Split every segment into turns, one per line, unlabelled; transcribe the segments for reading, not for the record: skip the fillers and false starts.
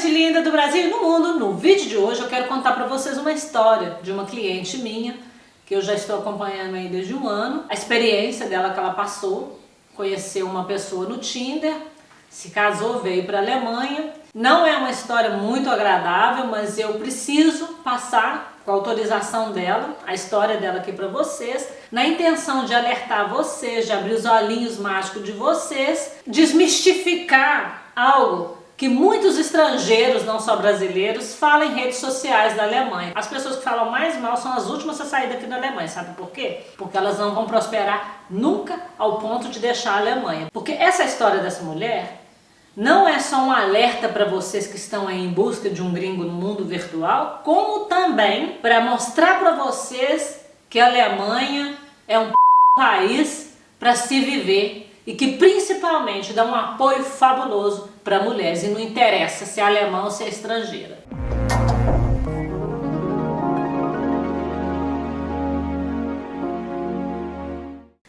gente linda do Brasil e do mundo! No vídeo de hoje eu quero contar para vocês uma história de uma cliente minha, que eu já estou acompanhando aí desde um ano. A experiência dela que ela passou, conheceu uma pessoa no Tinder, se casou, veio para a Alemanha. Não é uma história muito agradável, mas eu preciso passar com a autorização dela, a história dela aqui para vocês, na intenção de alertar vocês, de abrir os olhinhos mágicos de vocês, desmistificar algo que muitos estrangeiros, não só brasileiros, falam em redes sociais da Alemanha. As pessoas que falam mais mal são as últimas a sair daqui da Alemanha, sabe por quê? Porque elas não vão prosperar nunca ao ponto de deixar a Alemanha. Porque essa história dessa mulher não é só um alerta para vocês que estão aí em busca de um gringo no mundo virtual, como também para mostrar para vocês que a Alemanha é um país para se viver e que principalmente dá um apoio fabuloso para mulheres e não interessa se é alemã ou se é estrangeira.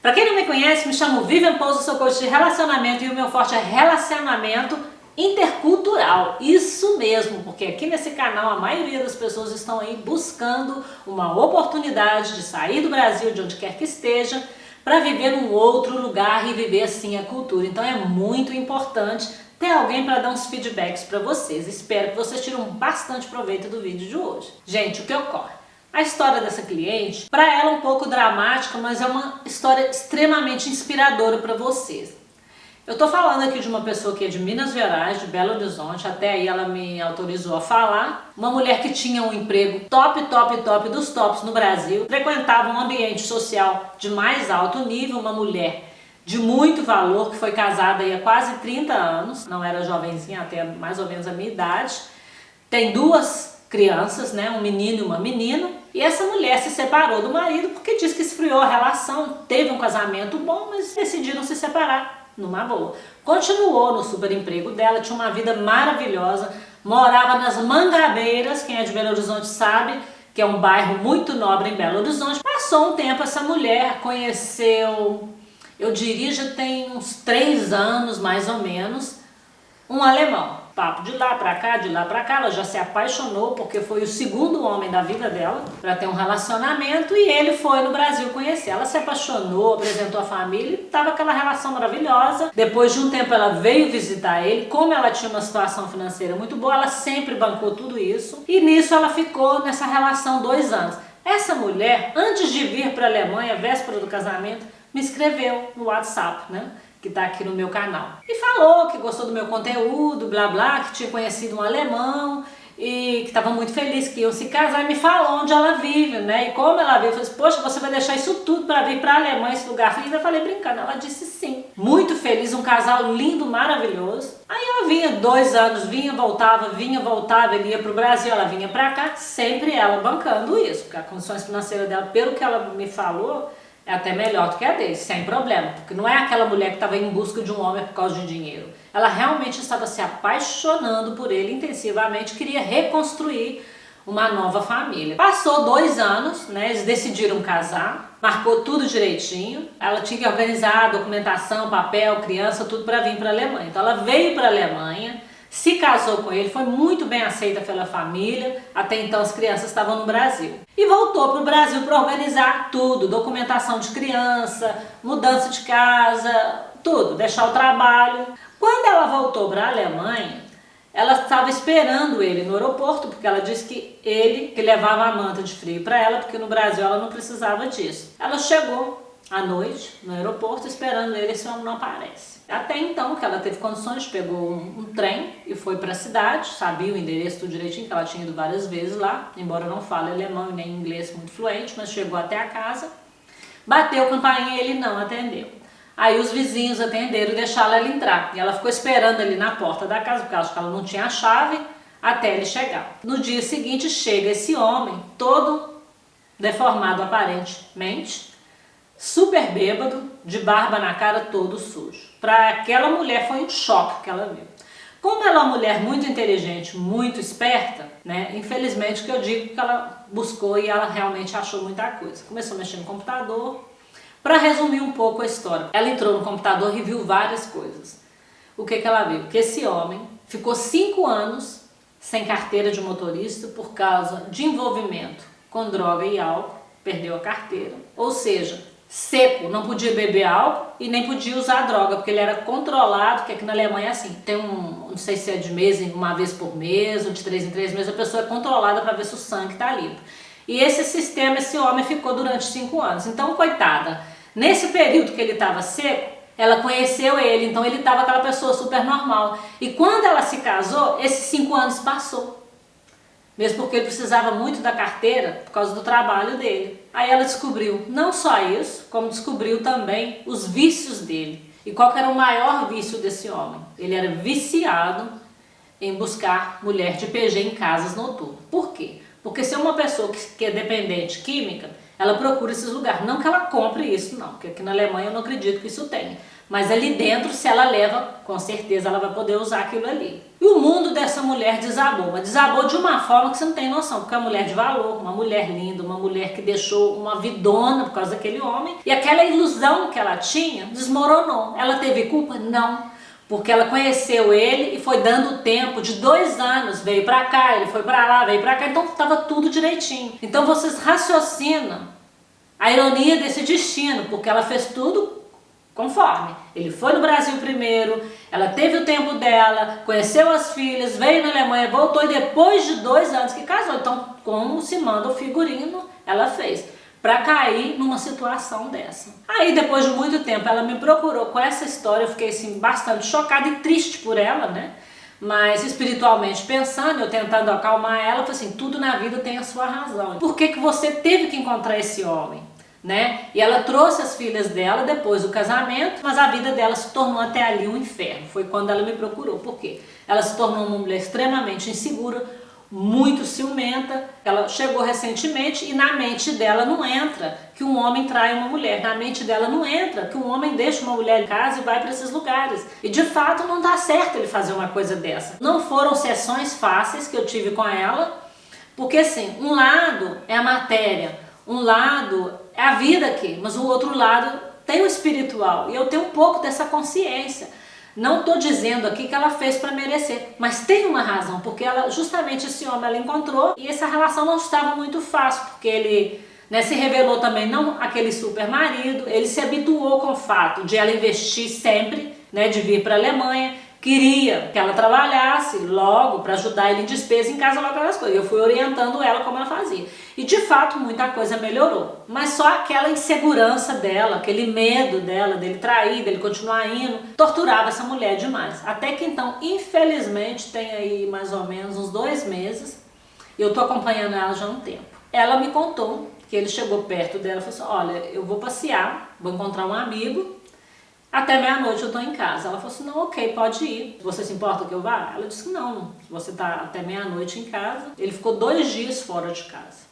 Para quem não me conhece, me chamo Vivian Pouso, sou coach de relacionamento e o meu forte é relacionamento intercultural. Isso mesmo, porque aqui nesse canal a maioria das pessoas estão aí buscando uma oportunidade de sair do Brasil, de onde quer que esteja, para viver num outro lugar e viver assim a cultura. Então é muito importante ter alguém para dar uns feedbacks para vocês. Espero que vocês tirem bastante proveito do vídeo de hoje. Gente, o que ocorre? A história dessa cliente, para ela é um pouco dramática, mas é uma história extremamente inspiradora para vocês. Eu tô falando aqui de uma pessoa que é de Minas Gerais, de Belo Horizonte, até aí ela me autorizou a falar. Uma mulher que tinha um emprego top dos tops no Brasil, frequentava um ambiente social de mais alto nível, uma mulher de muito valor, que foi casada aí há quase 30 anos, não era jovenzinha, até mais ou menos a minha idade. Tem duas crianças, né, um menino e uma menina, e essa mulher se separou do marido porque disse que esfriou a relação, teve um casamento bom, mas decidiram se separar numa boa. Continuou no super emprego dela, tinha uma vida maravilhosa, morava nas Mangabeiras, quem é de Belo Horizonte sabe, que é um bairro muito nobre em Belo Horizonte. Passou um tempo, essa mulher conheceu, eu diria já tem uns 3 anos mais ou menos, um alemão. Papo de lá pra cá, ela já se apaixonou porque foi o segundo homem da vida dela para ter um relacionamento e ele foi no Brasil conhecer. Ela se apaixonou, apresentou a família e tava aquela relação maravilhosa. Depois de um tempo ela veio visitar ele, como ela tinha uma situação financeira muito boa, ela sempre bancou tudo isso e nisso ela ficou nessa relação 2 anos. Essa mulher, antes de vir para a Alemanha, véspera do casamento, me escreveu no WhatsApp, né? Que tá aqui no meu canal. E falou que gostou do meu conteúdo, blá blá, que tinha conhecido um alemão e que estava muito feliz que iam se casar e me falou onde ela vive, né? E como ela vive, eu falei, poxa, você vai deixar isso tudo para vir para a Alemanha, esse lugar feliz? Eu falei brincando, ela disse sim. Muito feliz, um casal lindo, maravilhoso. Aí ela vinha 2 anos, vinha, voltava, ele ia pro Brasil, ela vinha para cá, sempre ela bancando isso, porque as condições financeiras dela, pelo que ela me falou, é até melhor do que a dele, sem problema, porque não é aquela mulher que estava em busca de um homem por causa de dinheiro. Ela realmente estava se apaixonando por ele intensivamente, queria reconstruir uma nova família. Passou 2 anos, né, eles decidiram casar, marcou tudo direitinho, ela tinha que organizar a documentação, papel, criança, tudo para vir para a Alemanha. Então ela veio para a Alemanha, se casou com ele, foi muito bem aceita pela família, até então as crianças estavam no Brasil. E voltou para o Brasil para organizar tudo, documentação de criança, mudança de casa, tudo, deixar o trabalho. Quando ela voltou para a Alemanha, ela estava esperando ele no aeroporto, porque ela disse que ele que levava a manta de frio para ela, porque no Brasil ela não precisava disso. Ela chegou à noite no aeroporto esperando ele, esse homem não aparece. Até então que ela teve condições, pegou um trem e foi para a cidade, sabia o endereço tudo direitinho, que ela tinha ido várias vezes lá, embora não fale alemão e nem inglês muito fluente, mas chegou até a casa, bateu a campainha e ele não atendeu. Aí os vizinhos atenderam e deixaram ela entrar, e ela ficou esperando ali na porta da casa, porque acho que ela não tinha a chave, até ele chegar. No dia seguinte chega esse homem, todo deformado aparentemente, super bêbado, de barba na cara, todo sujo. Para aquela mulher foi um choque que ela viu. Como ela é uma mulher muito inteligente, muito esperta, né? Infelizmente que eu digo que ela buscou e ela realmente achou muita coisa. Começou a mexer no computador. Para resumir um pouco a história, ela entrou no computador e viu várias coisas. O que ela viu? Que esse homem ficou 5 anos sem carteira de motorista por causa de envolvimento com droga e álcool, perdeu a carteira. Ou seja, seco, não podia beber álcool e nem podia usar droga, porque ele era controlado, que aqui na Alemanha é assim, tem não sei se é de mês, uma vez por mês, ou de 3 em 3 meses, a pessoa é controlada para ver se o sangue está limpo. E esse sistema, esse homem ficou durante 5 anos. Então, coitada, nesse período que ele estava seco, ela conheceu ele, então ele estava aquela pessoa super normal. E quando ela se casou, esses 5 anos passou. Mesmo porque ele precisava muito da carteira por causa do trabalho dele. Aí ela descobriu não só isso, como descobriu também os vícios dele. E qual que era o maior vício desse homem? Ele era viciado em buscar mulher de PG em casas noturnas. Por quê? Porque se é uma pessoa que é dependente química, ela procura esses lugares. Não que ela compre isso, não, porque aqui na Alemanha eu não acredito que isso tenha. Mas ali dentro, se ela leva, com certeza ela vai poder usar aquilo ali. E o mundo dessa mulher desabou, mas desabou de uma forma que você não tem noção, porque é uma mulher de valor, uma mulher linda, uma mulher que deixou uma vidona por causa daquele homem. E aquela ilusão que ela tinha desmoronou. Ela teve culpa? Não. Porque ela conheceu ele e foi dando tempo de 2 anos, veio pra cá, ele foi pra lá, veio pra cá, então estava tudo direitinho. Então vocês raciocinam a ironia desse destino, porque ela fez tudo conforme. Ele foi no Brasil primeiro, ela teve o tempo dela, conheceu as filhas, veio na Alemanha, voltou e depois de 2 anos que casou. Então, como se manda o figurino, ela fez para cair numa situação dessa. Aí depois de muito tempo ela me procurou com essa história, eu fiquei assim bastante chocada e triste por ela, né? Mas espiritualmente pensando, eu tentando acalmar ela, eu falei assim, tudo na vida tem a sua razão. Por que que você teve que encontrar esse homem? Né? E ela trouxe as filhas dela depois do casamento, mas a vida dela se tornou até ali um inferno. Foi quando ela me procurou. Por quê? Ela se tornou uma mulher extremamente insegura, muito ciumenta. Ela chegou recentemente e na mente dela não entra que um homem trai uma mulher. Na mente dela não entra que um homem deixa uma mulher em casa e vai para esses lugares. E de fato não dá certo ele fazer uma coisa dessa. Não foram sessões fáceis que eu tive com ela, porque assim, um lado é a matéria, um lado é a vida aqui, mas o outro lado tem o espiritual. E eu tenho um pouco dessa consciência. Não estou dizendo aqui que ela fez para merecer, mas tem uma razão, porque ela, justamente esse homem ela encontrou e essa relação não estava muito fácil, porque ele, né, se revelou também não aquele super marido, ele se habituou com o fato de ela investir sempre, né, de vir para a Alemanha, queria que ela trabalhasse logo para ajudar ele em despesa em casa, logo aquelas coisas. Eu fui orientando ela como ela fazia. E de fato muita coisa melhorou. Mas só aquela insegurança dela, aquele medo dela, dele trair, dele continuar indo, torturava essa mulher demais. Até que então, infelizmente, tem aí mais ou menos uns 2 meses, e eu tô acompanhando ela já há um tempo. Ela me contou que ele chegou perto dela e falou assim, olha, eu vou passear, vou encontrar um amigo, até meia-noite eu tô em casa. Ela falou assim, não, ok, pode ir. Você se importa que eu vá? Ela disse que não, você tá até meia-noite em casa. Ele ficou 2 dias fora de casa.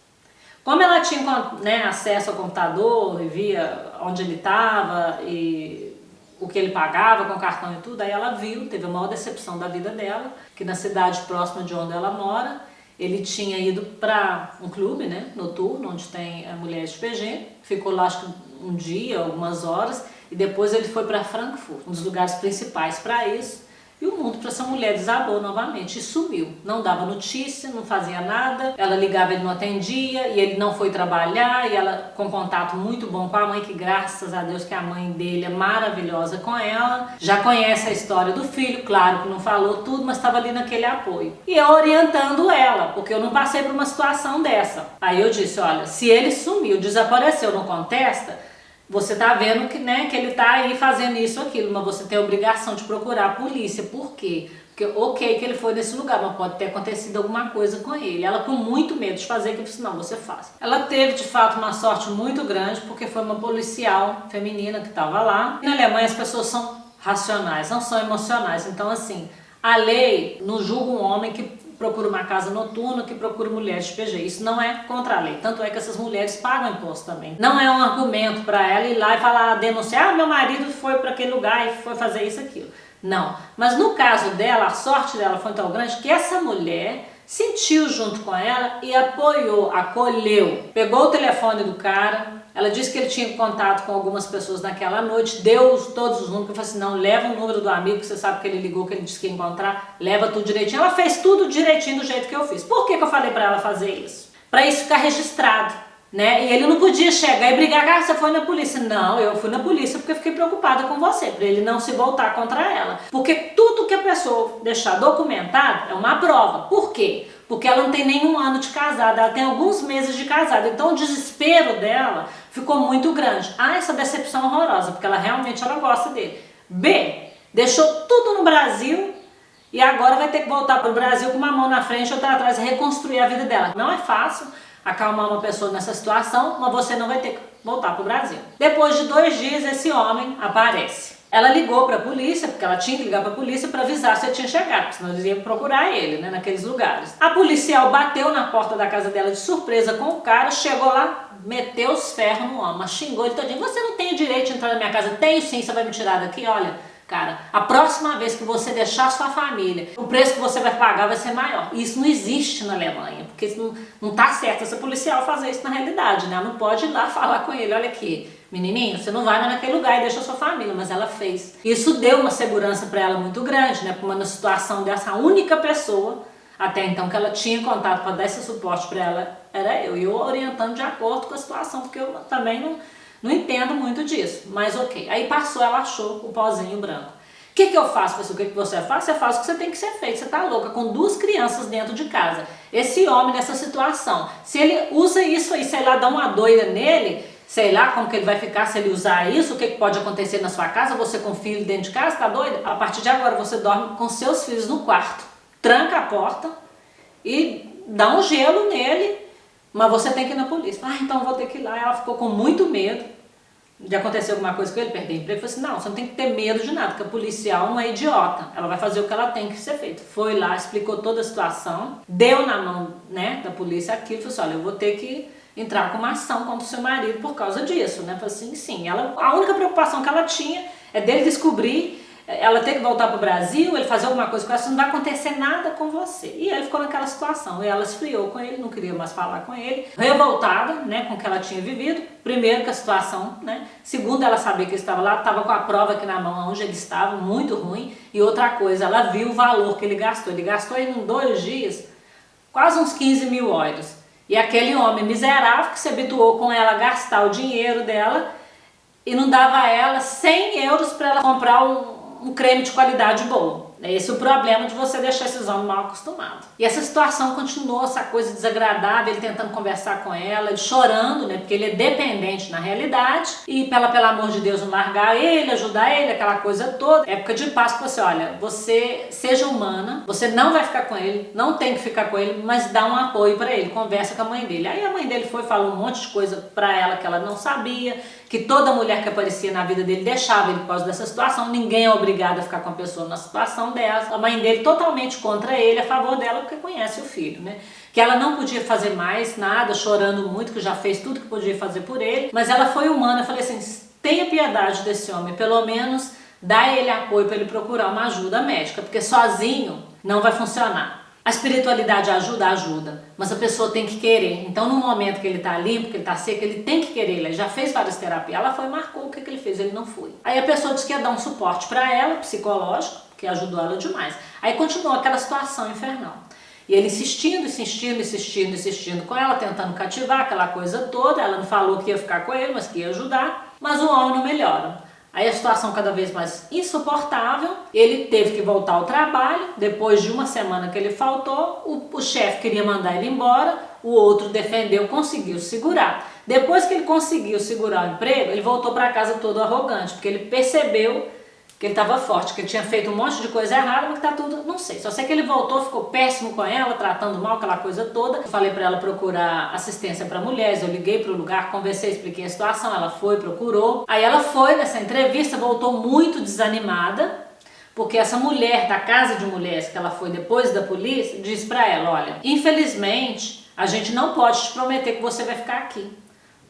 Como ela tinha, né, acesso ao computador e via onde ele estava e o que ele pagava com cartão e tudo, aí ela viu, teve a maior decepção da vida dela, que na cidade próxima de onde ela mora, ele tinha ido para um clube, né, noturno, onde tem mulheres de PG, ficou lá acho que um dia, algumas horas, e depois ele foi para Frankfurt, um dos lugares principais para isso. E o mundo para essa mulher desabou novamente e sumiu. Não dava notícia, não fazia nada, ela ligava, ele não atendia e ele não foi trabalhar e ela com contato muito bom com a mãe, que graças a Deus que a mãe dele é maravilhosa com ela. Já conhece a história do filho, claro que não falou tudo, mas estava ali naquele apoio. E eu orientando ela, porque eu não passei por uma situação dessa. Aí eu disse, olha, se ele sumiu, desapareceu, não contesta, você tá vendo que, né, que ele tá aí fazendo isso, aquilo, mas você tem a obrigação de procurar a polícia. Por quê? Porque ok que ele foi nesse lugar, mas pode ter acontecido alguma coisa com ele. Ela com muito medo de fazer, que eu disse, não, você faz. Ela teve de fato uma sorte muito grande, porque foi uma policial feminina que estava lá. Na Alemanha as pessoas são racionais, não são emocionais. Então assim, a lei não julga um homem que procura uma casa noturna, que procura mulheres de PG. Isso não é contra a lei. Tanto é que essas mulheres pagam imposto também. Não é um argumento para ela ir lá e falar, denunciar, meu marido foi para aquele lugar e foi fazer isso, aquilo. Não. Mas no caso dela, a sorte dela foi tão grande que essa mulher sentiu junto com ela e apoiou, acolheu. Pegou o telefone do cara, Ela disse que ele tinha contato com algumas pessoas naquela noite, deu todos os números, eu falei assim, não, leva o número do amigo, que você sabe que ele ligou, que ele disse que ia encontrar, leva tudo direitinho. Ela fez tudo direitinho do jeito que eu fiz. Por que eu falei pra ela fazer isso? Pra isso ficar registrado, né? E ele não podia chegar e brigar, ah, você foi na polícia. Não, eu fui na polícia porque eu fiquei preocupada com você, pra ele não se voltar contra ela. Porque tudo que a pessoa deixar documentado é uma prova. Por quê? Porque ela não tem nenhum ano de casada, ela tem alguns meses de casada, então o desespero dela ficou muito grande. Ah, essa decepção horrorosa, porque ela realmente gosta dele. B, deixou tudo no Brasil e agora vai ter que voltar para o Brasil com uma mão na frente e outra atrás e reconstruir a vida dela. Não é fácil acalmar uma pessoa nessa situação, mas você não vai ter que voltar para o Brasil. Depois de 2 dias, esse homem aparece. Ela ligou para a polícia, porque ela tinha que ligar para a polícia para avisar se ele tinha chegado, porque senão eles iam procurar ele, né, naqueles lugares. A policial bateu na porta da casa dela de surpresa com o cara, chegou lá, meteu os ferros no homem, xingou ele todinho. Você não tem o direito de entrar na minha casa. Tenho sim, você vai me tirar daqui, olha. Cara, a próxima vez que você deixar sua família, o preço que você vai pagar vai ser maior. Isso não existe na Alemanha, porque isso não tá certo essa policial fazer isso na realidade, né? Ela não pode ir lá falar com ele, olha aqui, menininho, você não vai naquele lugar e deixa sua família, mas ela fez. Isso deu uma segurança para ela muito grande, né? Porque uma situação dessa, a única pessoa, até então, que ela tinha contato para dar esse suporte para ela, era eu. E eu orientando de acordo com a situação, porque eu também não entendo muito disso, mas ok. Aí passou, ela achou o pozinho branco. O que eu faço? O que você faz? Você faz o que você tem que ser feito. Você tá louca, com 2 crianças dentro de casa. Esse homem nessa situação, se ele usa isso aí, sei lá, dá uma doida nele, sei lá como que ele vai ficar se ele usar isso, o que pode acontecer na sua casa, você com filho dentro de casa, tá doida? A partir de agora você dorme com seus filhos no quarto, tranca a porta e dá um gelo nele, mas você tem que ir na polícia. Ah, então eu vou ter que ir lá. Ela ficou com muito medo de acontecer alguma coisa com ele, perder emprego. Eu falei assim, não, você não tem que ter medo de nada, porque a policial não é idiota, ela vai fazer o que ela tem que ser feito. Foi lá, explicou toda a situação, deu na mão, né, da polícia aquilo, falou assim, olha, eu vou ter que entrar com uma ação contra o seu marido por causa disso, né? Falei assim, sim, a única preocupação que ela tinha é dele descobrir, ela ter que voltar para o Brasil, ele fazer alguma coisa com ela, não vai acontecer nada com você. E ele ficou naquela situação, e ela esfriou com ele, não queria mais falar com ele, revoltada, né, com o que ela tinha vivido, primeiro com a situação, né, segundo ela sabia que ele estava lá, estava com a prova aqui na mão, onde ele estava, muito ruim, e outra coisa, ela viu o valor que ele gastou em 2 dias, quase uns 15 mil euros. E aquele homem miserável que se habituou com ela a gastar o dinheiro dela e não dava a ela 100 euros para ela comprar um creme de qualidade boa. É esse o problema de você deixar esses homens mal acostumados. E essa situação continuou, essa coisa desagradável, ele tentando conversar com ela, ele chorando, né? Porque ele é dependente na realidade. E pelo amor de Deus, não largar ele, ajudar ele, aquela coisa toda. Época de paz, que você, olha, você seja humana, você não vai ficar com ele, não tem que ficar com ele, mas dá um apoio para ele, conversa com a mãe dele. Aí a mãe dele foi e falou um monte de coisa para ela que ela não sabia, que toda mulher que aparecia na vida dele deixava ele por causa dessa situação, ninguém é obrigado a ficar com a pessoa na situação dela. A mãe dele totalmente contra ele, a favor dela, porque conhece o filho, né? Que ela não podia fazer mais nada, chorando muito, que já fez tudo que podia fazer por ele, mas ela foi humana. Eu falei assim, tenha piedade desse homem, pelo menos dá ele apoio para ele procurar uma ajuda médica, porque sozinho não vai funcionar. A espiritualidade ajuda? Ajuda, mas a pessoa tem que querer. Então, no momento que ele tá limpo, que ele tá seco, ele tem que querer. Ele já fez várias terapias. Ela foi e marcou o que ele fez, ele não foi. Aí a pessoa disse que ia dar um suporte para ela, psicológico, que ajudou ela demais. Aí continuou aquela situação infernal. E ele insistindo com ela, tentando cativar aquela coisa toda. Ela não falou que ia ficar com ele, mas que ia ajudar. Mas o homem não melhora. Aí a situação cada vez mais insuportável, ele teve que voltar ao trabalho, depois de 1 semana que ele faltou, o chefe queria mandar ele embora, o outro defendeu, conseguiu segurar. Depois que ele conseguiu segurar o emprego, ele voltou para casa todo arrogante, porque ele percebeu que ele estava forte, que ele tinha feito um monte de coisa errada, mas que tá tudo, não sei. Só sei que ele voltou, ficou péssimo com ela, tratando mal aquela coisa toda. Eu falei para ela procurar assistência para mulheres, eu liguei para o lugar, conversei, expliquei a situação, ela foi, procurou. Aí ela foi nessa entrevista, voltou muito desanimada, porque essa mulher da casa de mulheres que ela foi depois da polícia, disse para ela, olha, infelizmente a gente não pode te prometer que você vai ficar aqui.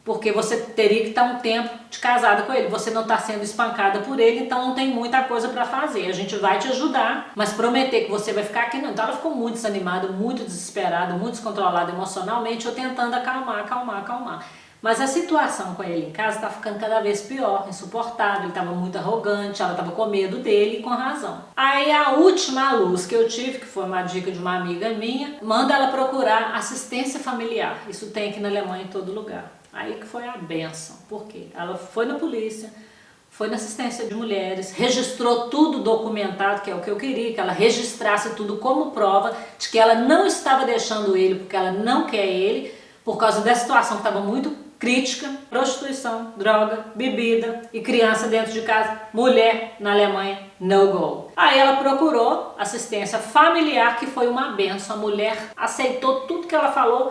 Porque você teria que estar um tempo de casada com ele, você não está sendo espancada por ele, então não tem muita coisa para fazer. A gente vai te ajudar, mas prometer que você vai ficar aqui não. Então ela ficou muito desanimada, muito desesperada, muito descontrolada emocionalmente, eu tentando acalmar. Mas a situação com ele em casa está ficando cada vez pior, insuportável, ele estava muito arrogante, ela estava com medo dele e com razão. Aí a última luz que eu tive, que foi uma dica de uma amiga minha, manda ela procurar assistência familiar. Isso tem aqui na Alemanha em todo lugar. Aí que foi a benção. Por quê? Ela foi na polícia, foi na assistência de mulheres, registrou tudo documentado, que é o que eu queria, que ela registrasse tudo como prova de que ela não estava deixando ele porque ela não quer ele, por causa da situação que estava muito crítica, prostituição, droga, bebida e criança dentro de casa, mulher na Alemanha, no go. Aí ela procurou assistência familiar, que foi uma benção. A mulher aceitou tudo que ela falou,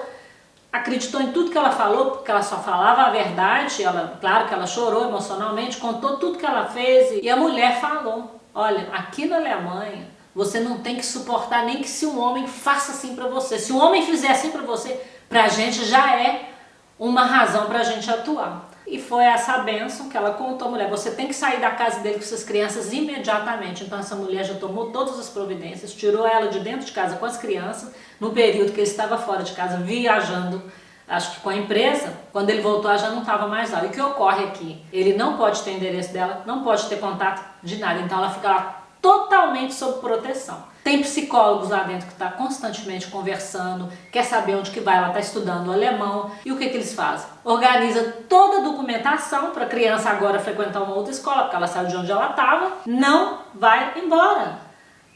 acreditou em tudo que ela falou, porque ela só falava a verdade. Ela, claro que ela chorou emocionalmente, contou tudo que ela fez e a mulher falou: olha, aqui na Alemanha você não tem que suportar nem que se um homem faça assim pra você. Se um homem fizer assim pra você, pra gente já é uma razão pra gente atuar. E foi essa bênção que ela contou: mulher, você tem que sair da casa dele com suas crianças imediatamente. Então essa mulher já tomou todas as providências, tirou ela de dentro de casa com as crianças, no período que ele estava fora de casa viajando, acho que com a empresa. Quando ele voltou, ela já não estava mais lá. E o que ocorre aqui? Ele não pode ter endereço dela, não pode ter contato de nada, então ela fica lá totalmente sob proteção. Tem psicólogos lá dentro que estão constantemente conversando, quer saber onde que vai, ela está estudando alemão. E o que que eles fazem? Organiza toda a documentação para a criança agora frequentar uma outra escola, porque ela saiu de onde ela estava, não vai embora.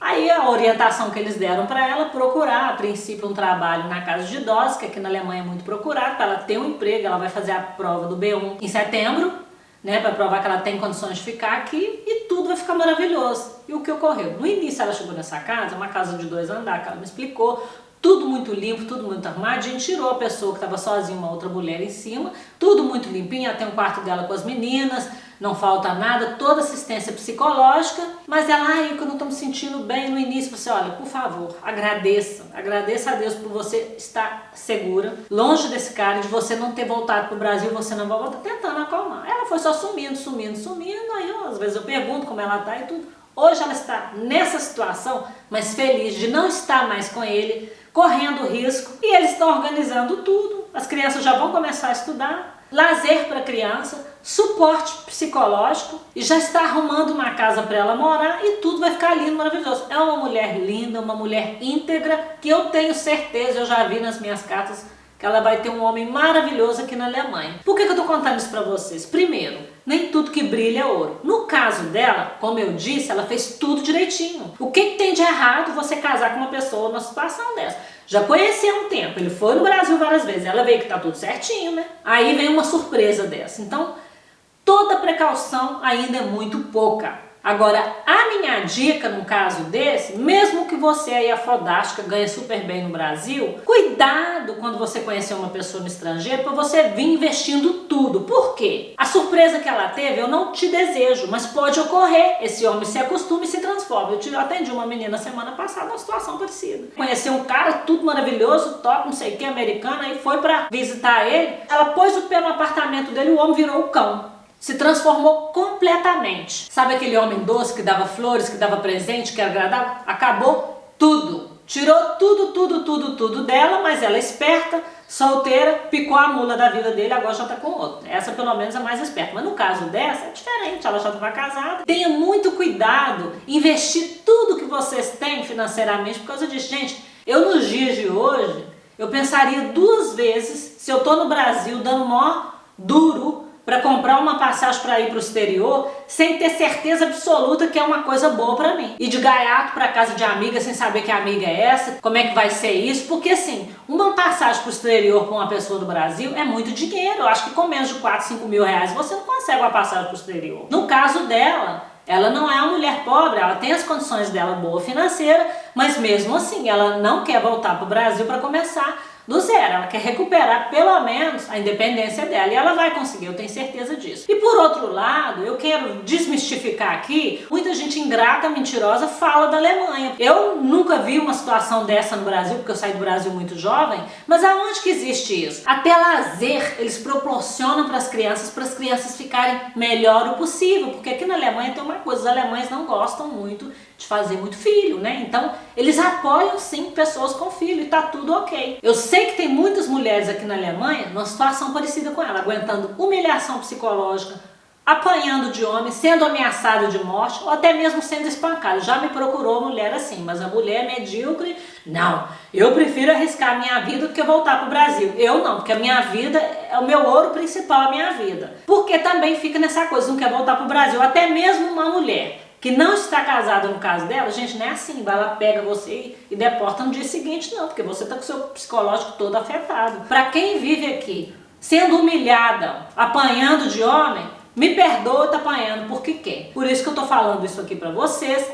Aí a orientação que eles deram para ela, procurar a princípio um trabalho na casa de idosos, que aqui na Alemanha é muito procurado, para ela ter um emprego. Ela vai fazer a prova do B1 em setembro, né, para provar que ela tem condições de ficar aqui, e tudo vai ficar maravilhoso. E o que ocorreu? No início ela chegou nessa casa, uma casa de 2 andares, que ela me explicou, tudo muito limpo, tudo muito arrumado. A gente tirou a pessoa que estava sozinha, uma outra mulher em cima, tudo muito limpinho, até um quarto dela com as meninas, não falta nada, toda assistência psicológica. Mas ela, ai, que eu não estou me sentindo bem. No início você, olha, por favor, agradeça a Deus por você estar segura, longe desse cara, de você não ter voltado para o Brasil, você não vai voltar, tentando acalmar. Ela foi só sumindo, aí às vezes eu pergunto como ela está e tudo. Hoje ela está nessa situação, mas feliz de não estar mais com ele, correndo risco, e eles estão organizando tudo. As crianças já vão começar a estudar, lazer para a criança, suporte psicológico, e já está arrumando uma casa para ela morar, e tudo vai ficar lindo, maravilhoso. É uma mulher linda, uma mulher íntegra, que eu tenho certeza, eu já vi nas minhas cartas, que ela vai ter um homem maravilhoso aqui na Alemanha. Por que eu estou contando isso para vocês? Primeiro, nem tudo que brilha é ouro. No caso dela, como eu disse, ela fez tudo direitinho. O que tem de errado você casar com uma pessoa numa situação dessa? Já conheceu há um tempo, ele foi no Brasil várias vezes, ela veio que tá tudo certinho, né? Aí vem uma surpresa dessa. Então, toda precaução ainda é muito pouca. Agora, a minha dica no caso desse, mesmo que você aí, afrodástica, ganha super bem no Brasil, cuidado quando você conhecer uma pessoa no estrangeiro para você vir investindo tudo. Por quê? A surpresa que ela teve, eu não te desejo, mas pode ocorrer. Esse homem se acostuma e se transforma. Eu atendi uma menina semana passada numa situação parecida. Conheceu um cara, tudo maravilhoso, top, não sei o que, americano, aí foi para visitar ele. Ela pôs o pé no apartamento dele e o homem virou o cão. Se transformou completamente. Sabe aquele homem doce que dava flores, que dava presente, que era agradável? Acabou tudo. Tirou tudo dela, mas ela é esperta, solteira, picou a mula da vida dele, agora já tá com outro. Essa pelo menos é mais esperta. Mas no caso dessa é diferente, ela já estava casada. Tenha muito cuidado, investir tudo que vocês têm financeiramente por causa disso. Gente, eu nos dias de hoje, eu pensaria 2 vezes se eu tô no Brasil dando mó duro para comprar uma passagem para ir para o exterior, sem ter certeza absoluta que é uma coisa boa para mim. E de gaiato para casa de amiga, sem saber que amiga é essa, como é que vai ser isso, porque assim, uma passagem para o exterior com uma pessoa do Brasil é muito dinheiro. Eu acho que com menos de 4, 5 mil reais você não consegue uma passagem para o exterior. No caso dela, ela não é uma mulher pobre, ela tem as condições dela boa financeira, mas mesmo assim ela não quer voltar para o Brasil para começar do zero. Ela quer recuperar pelo menos a independência dela, e ela vai conseguir, eu tenho certeza disso. E por outro lado, eu quero desmistificar aqui, muita gente ingrata, mentirosa fala da Alemanha. Eu nunca vi uma situação dessa no Brasil, porque eu saí do Brasil muito jovem, mas aonde que existe isso? Até lazer eles proporcionam para as crianças ficarem melhor o possível, porque aqui na Alemanha tem uma coisa, os alemães não gostam muito de fazer muito filho, né? Então, eles apoiam sim pessoas com filho e tá tudo ok. Eu sei que tem muitas mulheres aqui na Alemanha numa situação parecida com ela, aguentando humilhação psicológica, apanhando de homem, sendo ameaçada de morte ou até mesmo sendo espancada. Já me procurou mulher assim, mas a mulher medíocre, não. Eu prefiro arriscar a minha vida do que voltar para o Brasil. Eu não, porque a minha vida é o meu ouro principal, a minha vida. Porque também fica nessa coisa, não quer voltar para o Brasil. Até mesmo uma mulher que não está casada, no caso dela, gente, não é assim, vai lá, pega você e deporta no dia seguinte, não, porque você está com o seu psicológico todo afetado. Para quem vive aqui sendo humilhada, apanhando de homem, me perdoa, tá apanhando porque quer. Por isso que eu tô falando isso aqui pra vocês.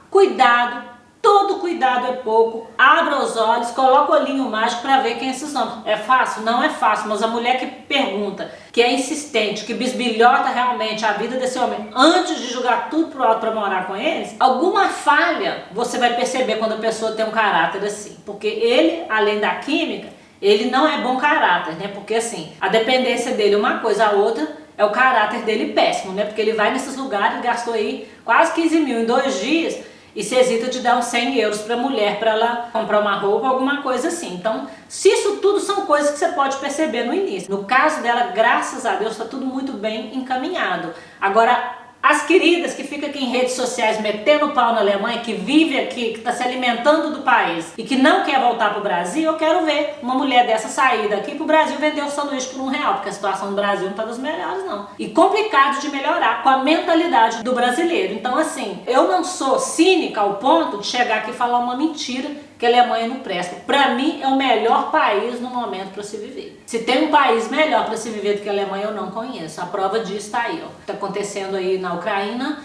Cuidado, todo cuidado é pouco. Abra os olhos, coloca o olhinho mágico pra ver quem é esses nomes. É fácil? Não é fácil, mas a mulher que pergunta, que é insistente, que bisbilhota realmente a vida desse homem antes de jogar tudo pro alto pra morar com eles, alguma falha você vai perceber quando a pessoa tem um caráter assim. Porque ele, além da química, ele não é bom caráter, né? Porque assim, a dependência dele é uma coisa, a outra é o caráter dele péssimo, né? Porque ele vai nesses lugares, gastou aí quase 15 mil em 2 dias e se hesita de dar uns 100 euros para a mulher, para ela comprar uma roupa, alguma coisa assim. Então, se isso tudo são coisas que você pode perceber no início. No caso dela, graças a Deus, está tudo muito bem encaminhado. Agora, as queridas que ficam aqui em redes sociais metendo pau na Alemanha, que vive aqui, que está se alimentando do país e que não quer voltar para o Brasil, eu quero ver uma mulher dessa sair daqui para o Brasil vender um sanduíche por R$1, porque a situação do Brasil não está das melhores não. E complicado de melhorar com a mentalidade do brasileiro. Então assim, eu não sou cínica ao ponto de chegar aqui e falar uma mentira que a Alemanha não presta. Para mim é o melhor país no momento para se viver. Se tem um país melhor para se viver do que a Alemanha, eu não conheço. A prova disso está aí, ó. Está acontecendo aí na Ucrânia,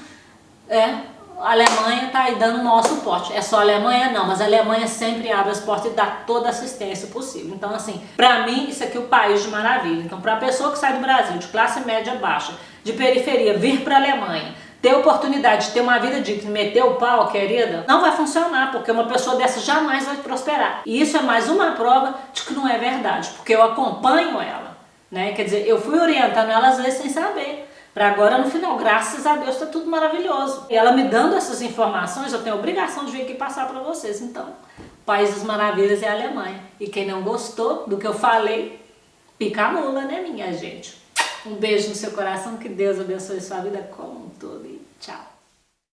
a Alemanha está aí dando o maior suporte. É só a Alemanha? Não, mas a Alemanha sempre abre as portas e dá toda a assistência possível. Então assim, para mim isso aqui é o país de maravilha. Então para a pessoa que sai do Brasil, de classe média baixa, de periferia, vir para a Alemanha, ter oportunidade de ter uma vida digna, meter o pau, querida, não vai funcionar, porque uma pessoa dessa jamais vai prosperar. E isso é mais uma prova de que não é verdade, porque eu acompanho ela, né? Quer dizer, eu fui orientando ela às vezes sem saber. Para agora, no final, graças a Deus, está tudo maravilhoso. E ela me dando essas informações, eu tenho a obrigação de vir aqui passar para vocês. Então, País das Maravilhas é a Alemanha. E quem não gostou do que eu falei, pica a mula, né, minha gente? Um beijo no seu coração, que Deus abençoe sua vida como um todo e tchau.